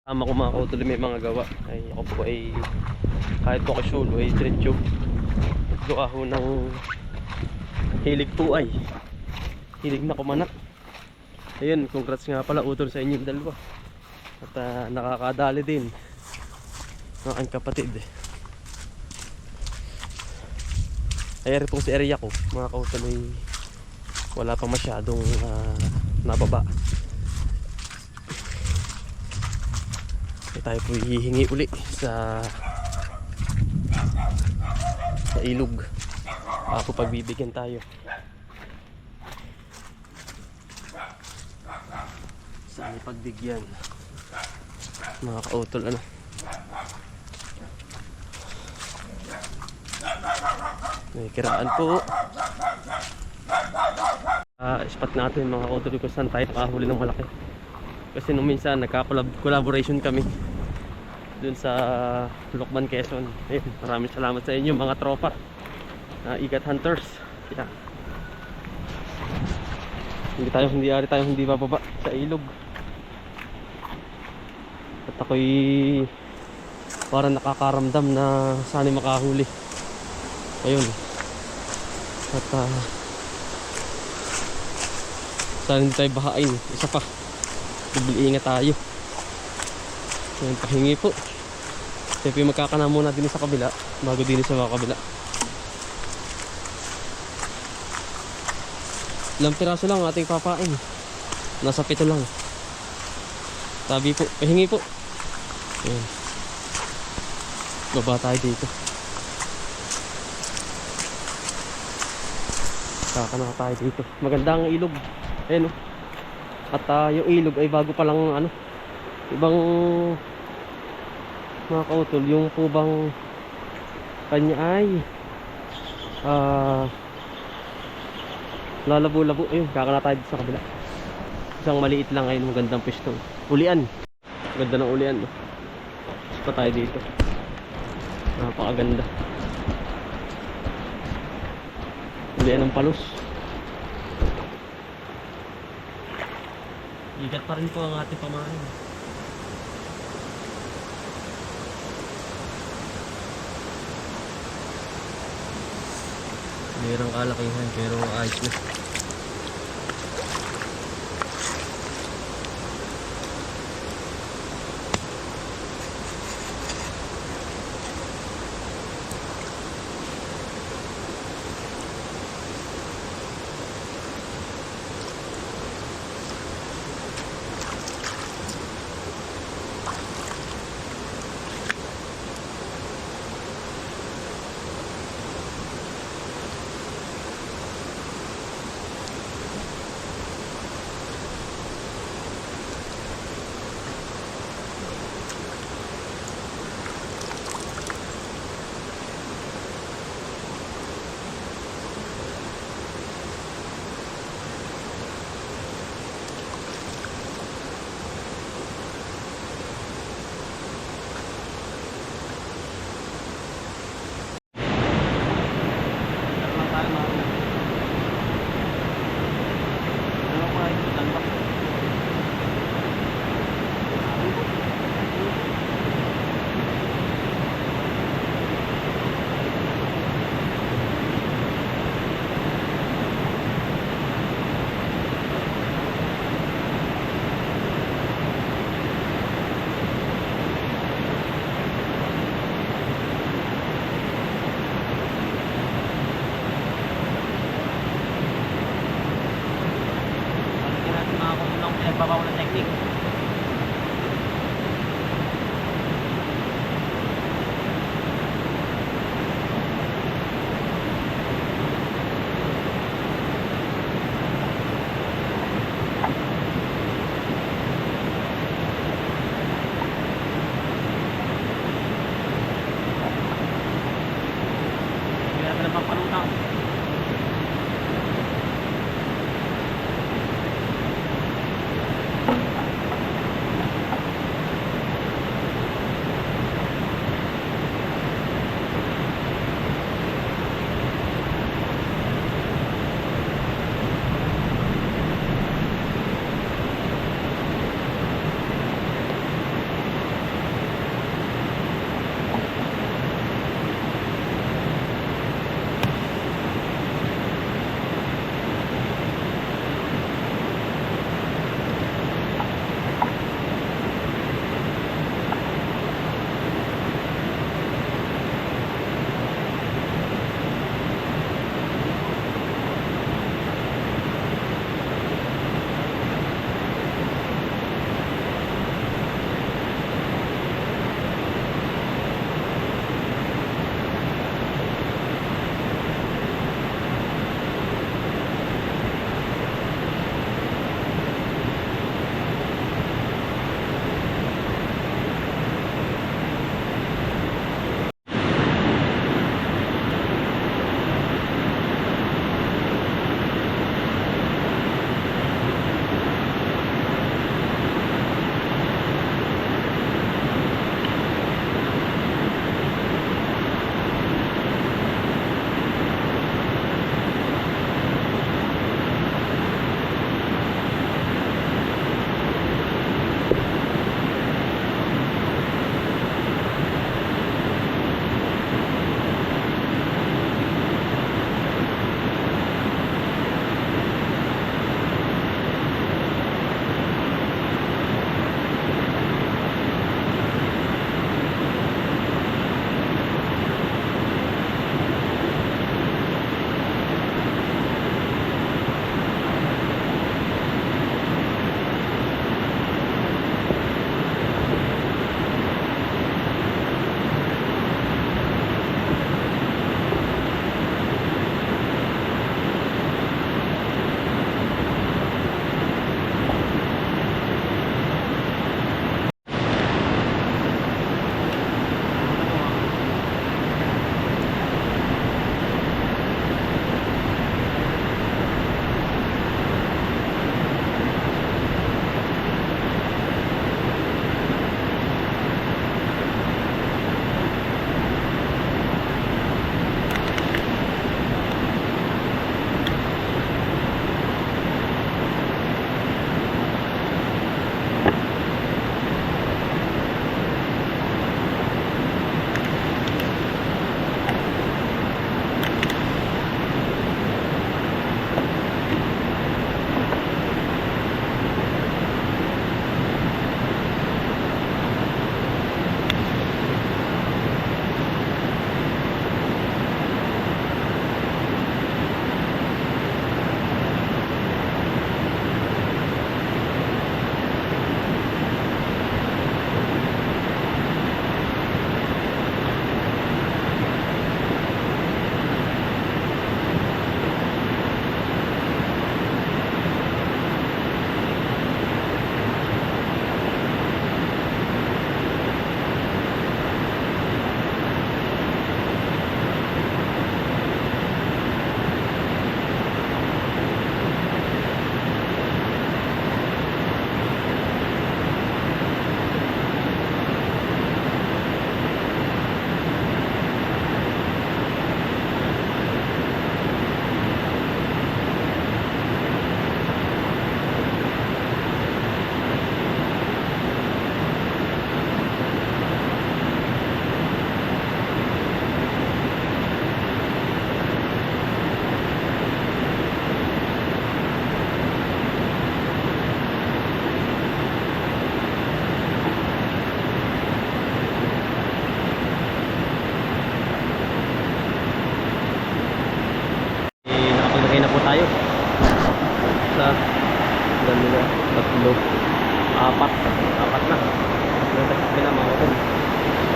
Tama ko mga kautuloy may mga gawa ay ako po ay kahit po kasyulo ay diretso gawa ho ng hilig po ay hilig na kumanak. Ayun, congrats nga pala utol sa inyong dalawa at nakakadali din ng aking kapatid. Ay po si area ko mga kautuloy wala pa masyadong nababa. Tayo po hihingi uli sa ilog. Ako pagbibigyan tayo. Saan ipagbigyan? Mga kautol ano. May kiraan po. Spot natin mga kautol kung saan tayo nakahuli ng malaki. Kasi nung minsan nagka-collaboration kami dun sa Lokban, Quezon. Ayun, maraming salamat sa inyo mga tropa Ikat Hunters. Yeah. Hindi bababa sa ilog. At ako'y parang nakakaramdam na sana makahuli. Ayun. At sana hindi tayo bahain. Isa pa. Ingat tayo. Ayun, pahingi po. Siyempre magkakana muna din sa kabila bago din sa mga kabila. Ilang piraso lang ating papain. Nasa 7 lang. Sabi po, pahingi po. Ayun. Baba tayo dito. Kakana tayo dito. Magandang ilog. Ayun oh. At yung ilog ay bago pa lang ano. Ibang mga kautol, yung po bang kanya ay lalabo-labo. Ayun, kakana tayo sa kabila. Isang maliit lang ngayon, magandang pwesto. Ulian. Ganda ng ulian. No? Pa tayo dito. Napakaganda. Ulian ng palos. Igat pa rin po ang ating pamain. Mayroong kalakihan pero ayos na.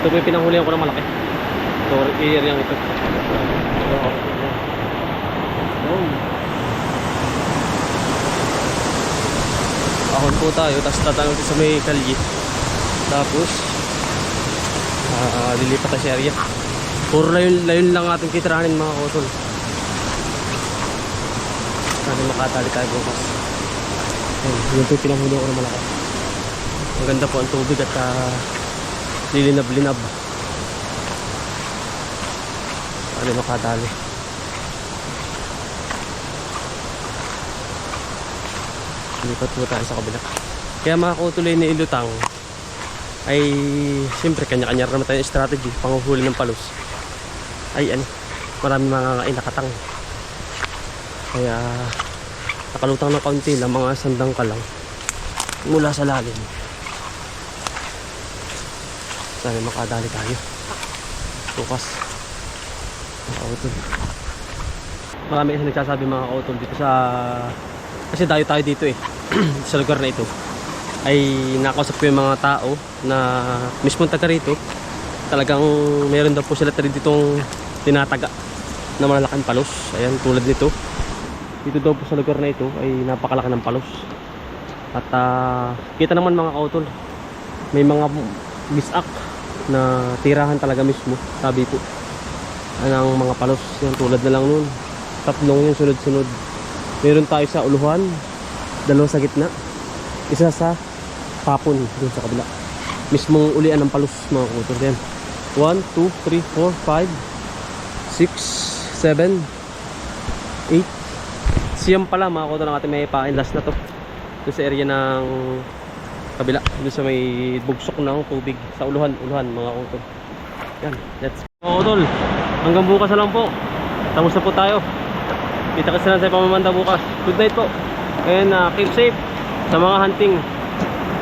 Ito po yung pinanghulihan ko ng malaki. Ito, area ito. Ahon po tayo, tapos tatanong sa may kalye. Tapos lilipat tayo sa area. Puro layon lang ating kitiranin mga kautol. Sana makatali tayo bukas. Yun po yung pinanghuli ko ng malaki. Ang ganda po ang tubig at lilinab-linab. Sana makatali. Lipat po tayo sa kabila. Kaya mga kautuloy ni Ilutang ay siyempre kanya-kanya naman tayong strategy panguhuli ng palos. Ay marami mga nakatang. Kaya nakalutang ng kaunti lang, mga sandang ka lang mula sa lalim. Sana makadali tayo bukas mga kautol. Marami kasi nagsasabi mga kautol dito sa, kasi dayo tayo dito sa lugar na ito ay nakausap ko yung mga tao na mismo taga rito. Talagang meron daw po sila ditong tinataga na malalaking palos. Ayan, tulad nito. Dito daw po sa lugar na ito ay napakalaki ng palos. At kita naman mga kautol, may mga bisak na tirahan talaga mismo. Sabi po anong mga palos. Yan, tulad na lang nun, tatlong yung sunod-sunod. Meron tayo sa uluhan, dalawa sa gitna, isa sa tapon dun sa kabila. Mismong ulian ng palos mga kautol. Yan, 1, 2, 3, 4, 5, 6, 7, 8. Siyam pala mga kautol ng ating may pain. Last na to doon sa area ng kabila, doon sa may bugsok ng tubig sa uluhan mga kautol. Yan, let's go mga kautol. Hanggang bukas na lang po. Tapos na po tayo. Kita kasi lang sa pamamanda bukas. Good night po. And keep safe sa mga hunting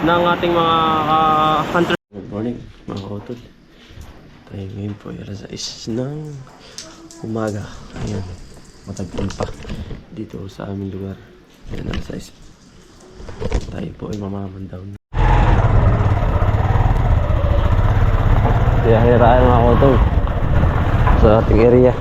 ng ating mga hunter. Good morning mga kautol. Tayo ngayon po ay alas 6 ng umaga. Ayan, matagpon pa dito sa aming lugar. Ayan, alas 6. Tayo po ay mamamandaw. Kaya hiraan mga kautol sa ating area.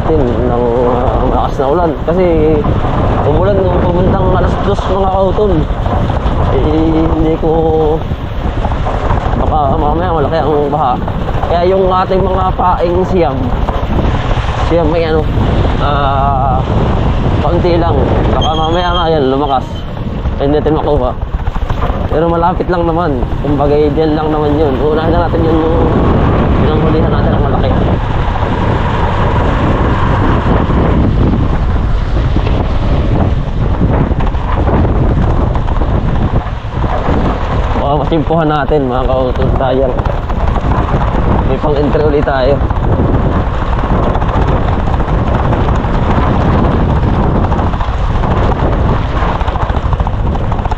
Ng malakas na ulan kasi umulan nung pamuntang alas 2 mga kautol. Hindi ko baka mamaya malaki ang baha. Kaya yung ating mga paing siyam may kaunti lang, baka mamaya nga yan lumakas, hindi natin makuha. Pero malapit lang naman, kumbaga dyan lang naman yun. Unahin na natin yung pinanghulihan natin ang malaki. Masimpuhan natin mga kautol. Sayang, may pang entry ulit tayo.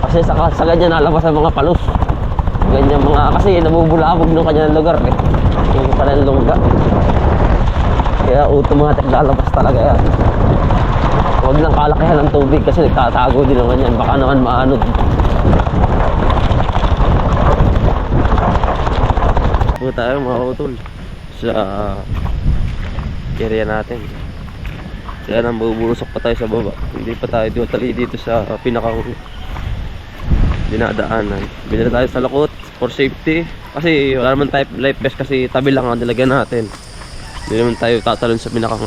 Kasi sa ganyan nalabas ang mga palos. Ganyan mga, kasi nabubulabog ng kanyang lugar yung kanyang lungga. Kaya automatic lalabas talaga yan. Huwag lang kalakihan ng tubig kasi nagtatago din naman yan. Baka naman maanod. Punta tayo mga kautol sa area natin. Kaya nang buburusok pa tayo sa baba. Hindi pa tayo dito sa pinakang dinadaanan. Bili na tayo sa lakot for safety. Kasi wala naman tayo life vest kasi tabi lang ang nilagyan natin. Hindi naman tayo tatalon sa pinakang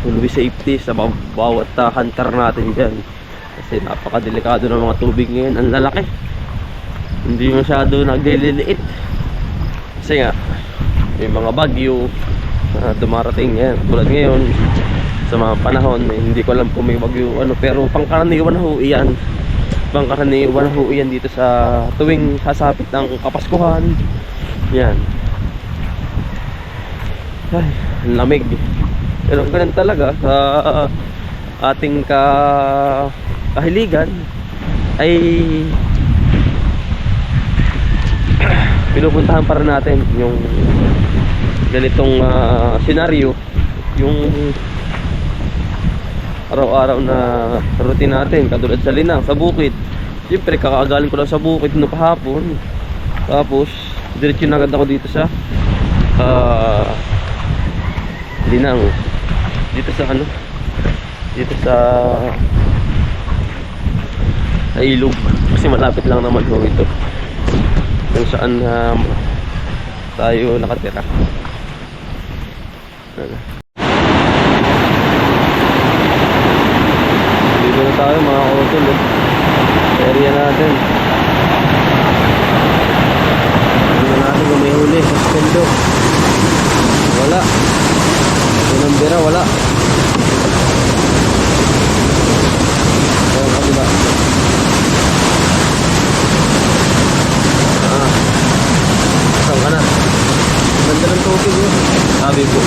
Always safety sa bawat hunter natin dyan. Kasi napakadelikado ng mga tubig ngayon. Ang lalaki. Hindi masyado nagliliit. Kasi nga may mga bagyo na dumarating yan. Tulad ngayon sa mga panahon, hindi ko alam kung may bagyo ano, pero pangkaraniwan na ho iyan. Pangkaraniwan na ho iyan dito sa tuwing sasapit ng Kapaskuhan. Yan. Ay, ang lamig. Pero ganun talaga sa ating kahiligan ay pinupuntahan para natin yung ganitong senaryo, yung araw-araw na routine natin, katulad sa Linang, sa bukid. Siyempre kakagaling ko lang sa bukid no kahapon, tapos diretso na agad ako dito sa Linang, dito sa ano, dito sa ilog, kasi malapit lang naman ho ito kung saan tayo nakatira. Dito na tayo mga kautol, area natin. Dito natin kung may huli sa spendo. Wala. Unang bira, wala. Ayan, kabila. Saan ka na? Ganda ng tubig yun. Sabi po.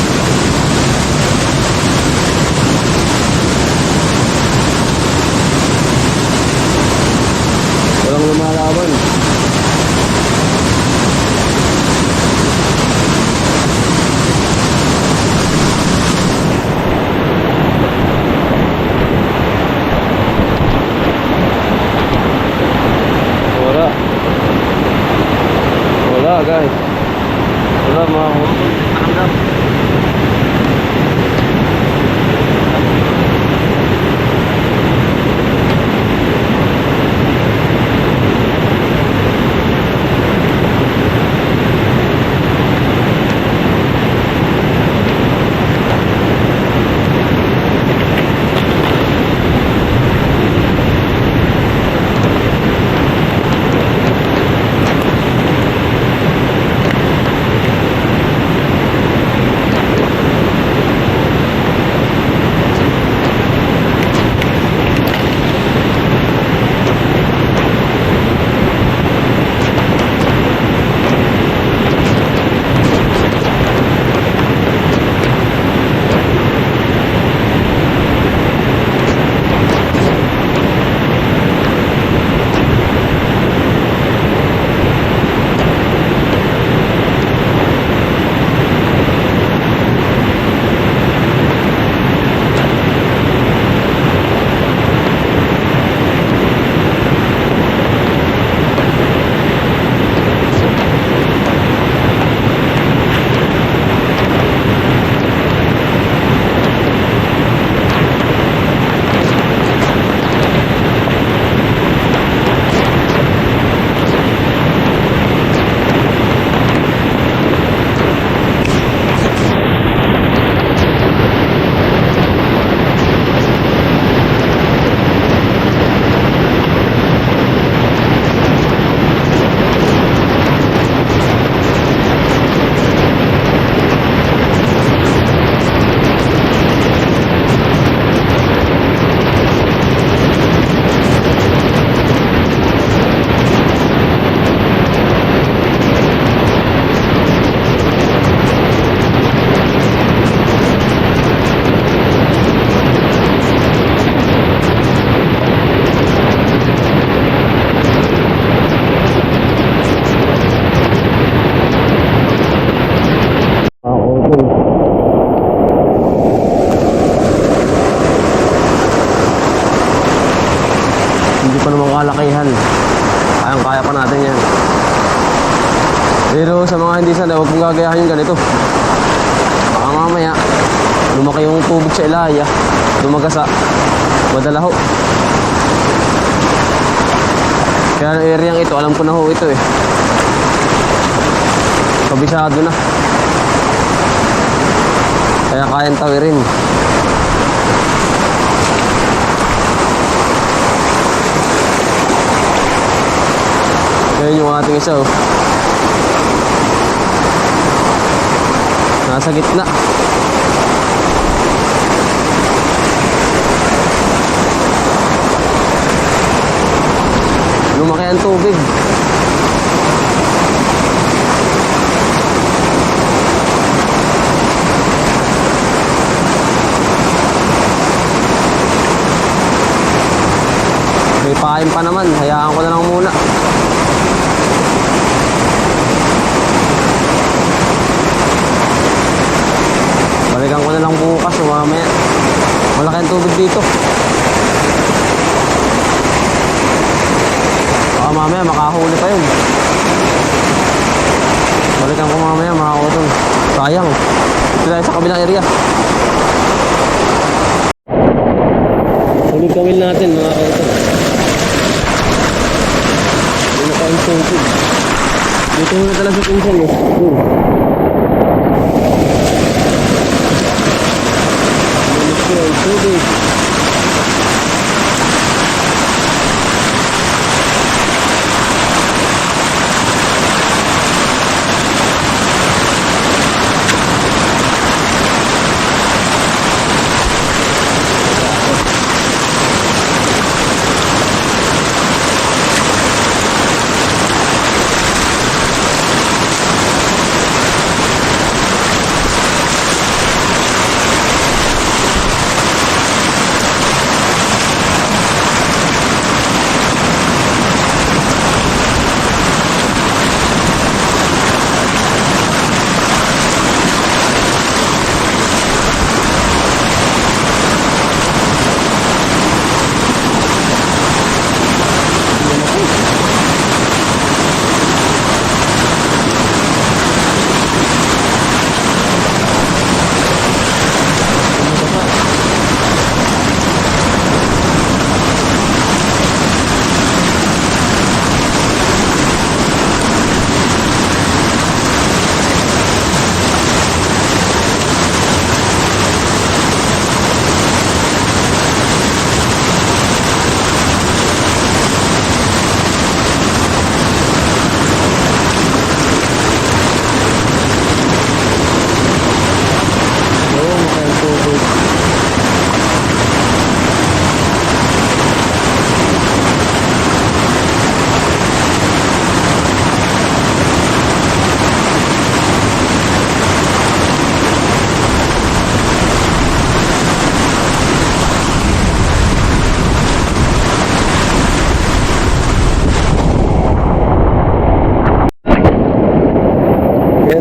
Walang lumalaban. Wala guys. Wala mga kumpul. Hindi pa naman kalakihan. Kayang-kaya pa natin yan. Pero sa mga hindi sanay, huwag mong gagayahan yung ganito. Baka mamaya, lumaki yung tubig sa ilaya, lumagasa, madala ho. Kaya ang area ito, alam ko na ho ito eh. Kabisado na. Kaya kayang tawirin. Ayan yung ating isa oh. nasa gitna. Lumaki ang tubig. May pain pa naman, hayaan ko na lang muna. Balikan ko na lang bukas o mamaya. Malaki ang tubig dito. Baka mamaya makahuli pa yun. Balikan ko mamaya mga utol. Sayang. Ito tayo sa kabilang area. Tulog kawil natin mga utol. Hindi na pa ang tubig. Dito na talaga sa pinsan eh. Tubig.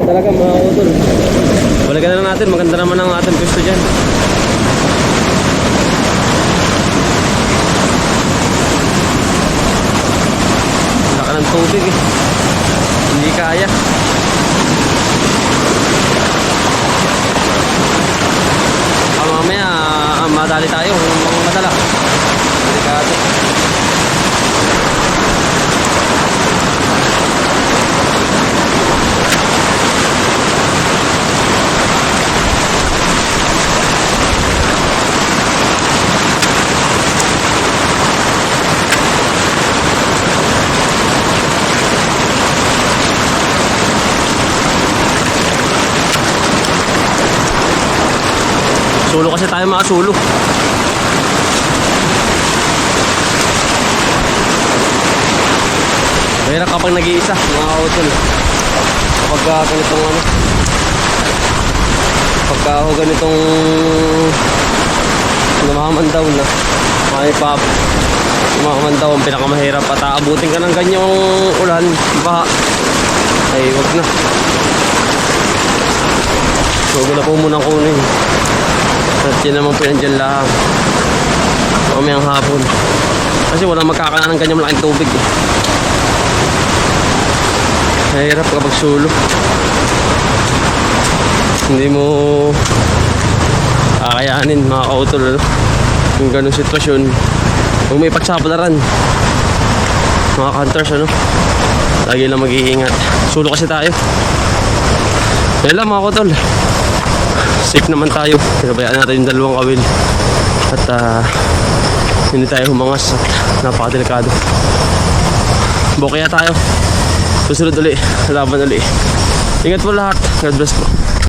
Talaga mga utol. Balikan na lang natin, maganda naman ang ating gusto dyan. Laka ng tubig eh. Hindi kaya. Mamaya madali tayo kung madala. Delikado. Sulo kasi tayo mga sulo. Mahirap kapag nag-iisa mga utol. Kapag ganitong ano, pagka ganitong namamandaw na may pop, namamandaw ang pinakamahirap. At aabutin ka ng ganyang ulan, baha, ay wag na. So wala po munang kunin. At yun naman po yan dyan lang mamayang hapon kasi walang magkakalaan ng kanyang malaking tubig eh. Mahirap kapag sulo, hindi mo kakayanin mga kautol ano? Yung ganong sitwasyon kung may pagsapalaran mga hunters ano, lagi lang mag-iingat. Sulo kasi tayo. Yan lang mga kautol, safe naman tayo. Pinabayaan natin yung dalawang kawil at hindi tayo humangas at napakadelikado. Bukaya tayo. Susunod uli, laban uli. Ingat po lahat. God bless po.